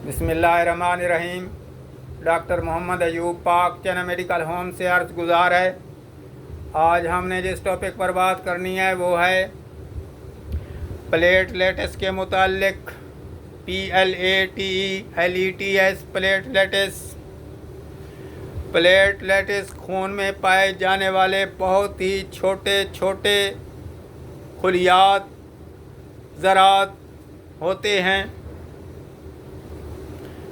बिस्मिल्लाहिर्रहमानिर्रहीम। डॉक्टर मोहम्मद अयूब पाक चना मेडिकल होम से अर्ज़ गुज़ार है। आज हमने जिस टॉपिक पर बात करनी है वो है प्लेटलेट्स के मुतालिक। PLATELETS प्लेटलेट्स खून में पाए जाने वाले बहुत ही छोटे छोटे खुलियात ज़रात होते हैं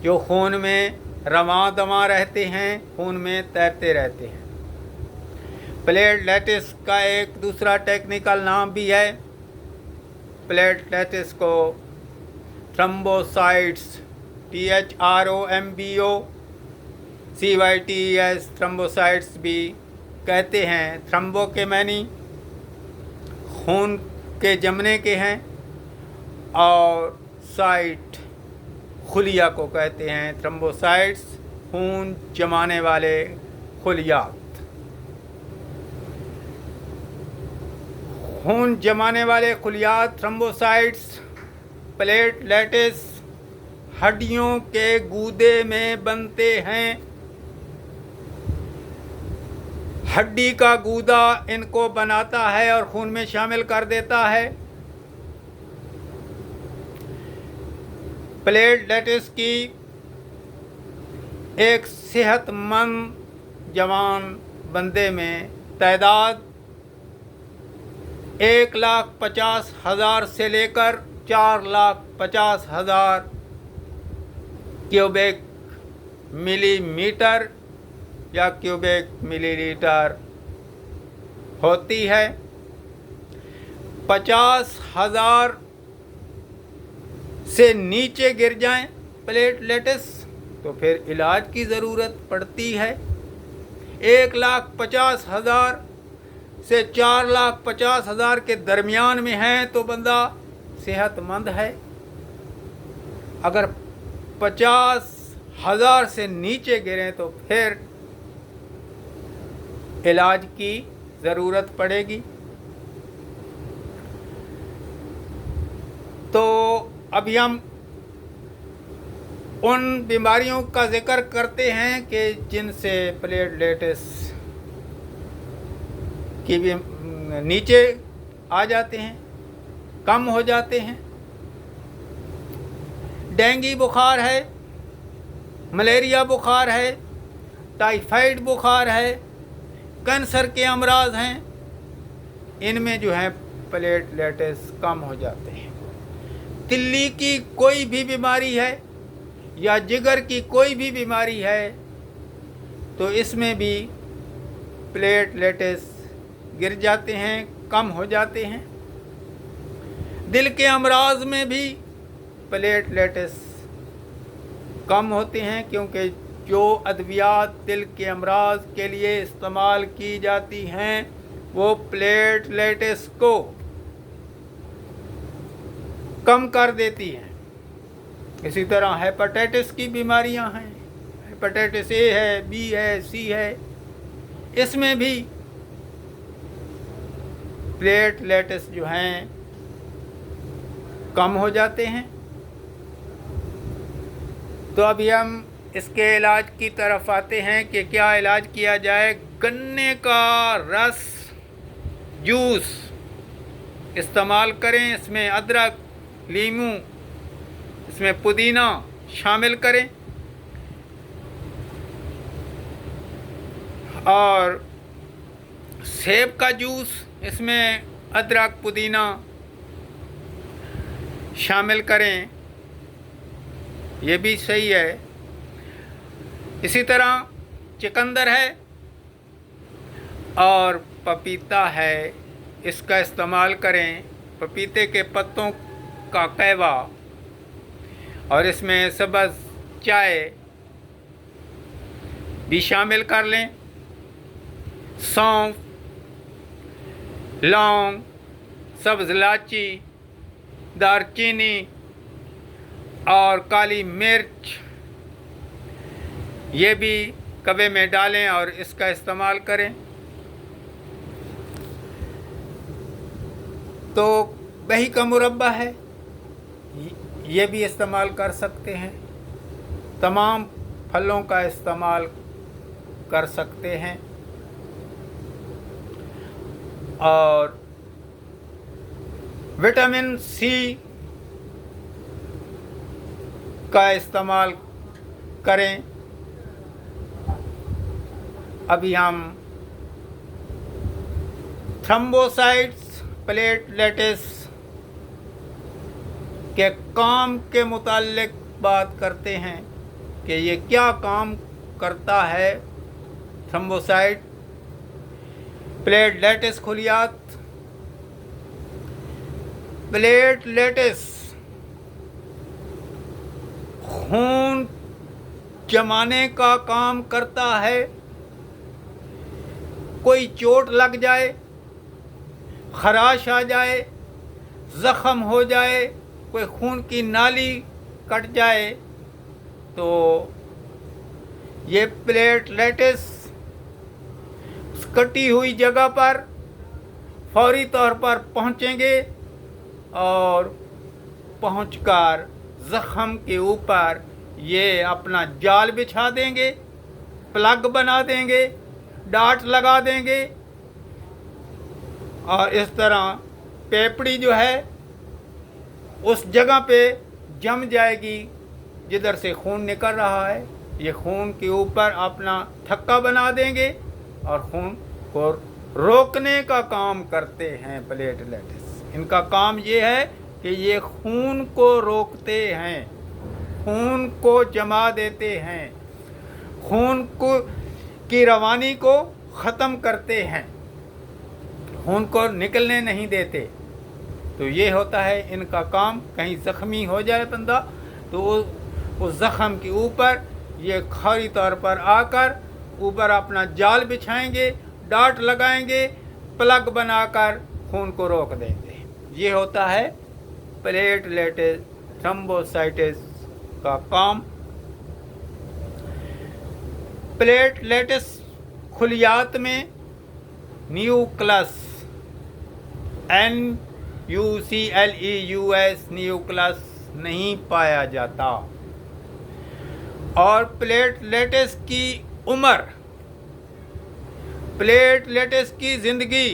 जो खून में रवां दवां रहते हैं, खून में तैरते रहते हैं। प्लेटलेट्स का एक दूसरा टेक्निकल नाम भी है। प्लेटलेट्स को थ्रोम्बोसाइट्स THROMBOCYTES थ्रोम्बोसाइट्स भी कहते हैं। थ्रम्बो के मानी खून के जमने के हैं और साइट खुलिया को कहते हैं। थ्रोम्बोसाइट्स खून जमाने वाले खुलियात। खून जमाने वाले खुलियात थ्रोम्बोसाइट्स प्लेटलेट्स हड्डियों के गूदे में बनते हैं। हड्डी का गूदा इनको बनाता है और खून में शामिल कर देता है। प्लेटलेट्स की एक सेहतमंद जवान बंदे में तादाद 1,50,000 से लेकर 4,50,000 क्यूबिक मिलीमीटर या क्यूबिक मिलीलीटर होती है। 50,000 से नीचे गिर जाएं प्लेटलेट्स तो फिर इलाज की ज़रूरत पड़ती है। 1,50,000 से 4,50,000 के दरमियान में हैं तो बंदा सेहतमंद है। अगर 50,000 से नीचे गिरें तो फिर इलाज की ज़रूरत पड़ेगी। तो अभी हम उन बीमारियों का जिक्र करते हैं कि जिनसे प्लेटलेट्स की भी नीचे आ जाते हैं, कम हो जाते हैं। डेंगू बुखार है, मलेरिया बुखार है, टाइफाइड बुखार है, कैंसर के अमराज हैं। इनमें जो है प्लेटलेट्स कम हो जाते हैं। तिल्ली की कोई भी बीमारी है या जिगर की कोई भी बीमारी है तो इसमें भी प्लेटलेट्स गिर जाते हैं, कम हो जाते हैं। दिल के अमराज में भी प्लेटलेट्स कम होते हैं क्योंकि जो अद्वियात दिल के अमराज के लिए इस्तेमाल की जाती हैं वो प्लेटलेट्स को कम कर देती हैं। इसी तरह हेपेटाइटिस की बीमारियां हैं। हेपेटाइटिस A है, B है, C है। इसमें भी प्लेटलेट्स जो हैं कम हो जाते हैं। तो अभी हम इसके इलाज की तरफ आते हैं कि क्या इलाज किया जाए। गन्ने का रस जूस इस्तेमाल करें। इसमें अदरक, लीमू, इसमें पुदीना शामिल करें और सेब का जूस, इसमें अदरक, पुदीना शामिल करें, ये भी सही है। इसी तरह चुकंदर है और पपीता है, इसका इस्तेमाल करें। पपीते के पत्तों का कहवा और इसमें सब्ज़ चाय भी शामिल कर लें। सौंफ, लौंग, सब्ज़ इलायची, दारचीनी और काली मिर्च ये भी कवे में डालें और इसका इस्तेमाल करें। तो दही का मुरब्बा है, ये भी इस्तेमाल कर सकते हैं। तमाम फलों का इस्तेमाल कर सकते हैं और विटामिन सी का इस्तेमाल करें। अभी हम थ्रोम्बोसाइट्स प्लेटलेट्स के काम के मुताल्लिक बात करते हैं कि ये क्या काम करता है। Thrombocyte platelets खुलियात। प्लेटलेट्स खून जमाने का काम करता है। कोई चोट लग जाए, खराश आ जाए, ज़ख़म हो जाए, कोई खून की नाली कट जाए तो ये प्लेटलेट्स कटी हुई जगह पर फौरी तौर पर पहुंचेंगे और पहुंचकर ज़ख़म के ऊपर ये अपना जाल बिछा देंगे, प्लग बना देंगे, डाट लगा देंगे और इस तरह पेपड़ी जो है उस जगह पे जम जाएगी जिधर से खून निकल रहा है। ये खून के ऊपर अपना थक्का बना देंगे और खून को रोकने का काम करते हैं प्लेटलेट्स। इनका काम ये है कि ये खून को रोकते हैं, खून को जमा देते हैं, खून को की रवानी को ख़त्म करते हैं, खून को निकलने नहीं देते। तो ये होता है इनका काम। कहीं ज़ख्मी हो जाए बंदा तो उस ज़ख़म के ऊपर ये फौरी तौर पर आकर ऊपर अपना जाल बिछाएंगे, डाट लगाएंगे, प्लग बनाकर खून को रोक देंगे। ये होता है प्लेटलेट्स थ्रोम्बोसाइट्स का काम। प्लेटलेट्स खुलियात में न्यूक्लियस NUCLEUS न्यूक्लियस नहीं पाया जाता और प्लेटलेट्स की उम्र, प्लेटलेट्स की ज़िंदगी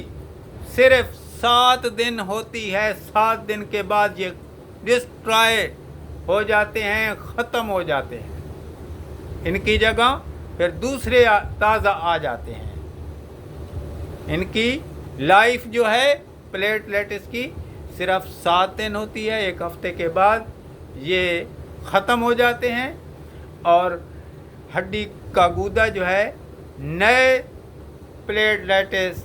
सिर्फ 7 दिन होती है। 7 दिन के बाद ये डिस्ट्रॉय हो जाते हैं, ख़त्म हो जाते हैं। इनकी जगह फिर दूसरे ताज़ा आ जाते हैं। इनकी लाइफ जो है प्लेटलेट्स की सिर्फ 7 दिन होती है। 1 हफ्ते के बाद ये ख़त्म हो जाते हैं और हड्डी का गूदा जो है नए प्लेटलेट्स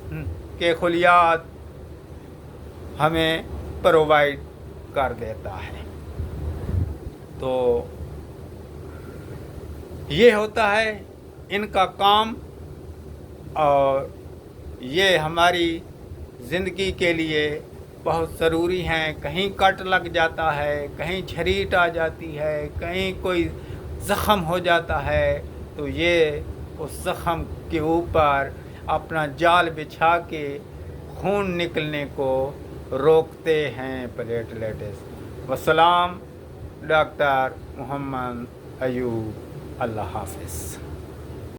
के खुलियात हमें प्रोवाइड कर देता है। तो ये होता है इनका काम और ये हमारी ज़िंदगी के लिए बहुत ज़रूरी हैं। कहीं कट लग जाता है, कहीं झरीट आ जाती है, कहीं कोई ज़ख़म हो जाता है तो ये उस ज़ख़म के ऊपर अपना जाल बिछा के खून निकलने को रोकते हैं प्लेटलेट्स। वस्सलाम, डॉक्टर मोहम्मद अयूब। अल्लाह हाफ़िज़।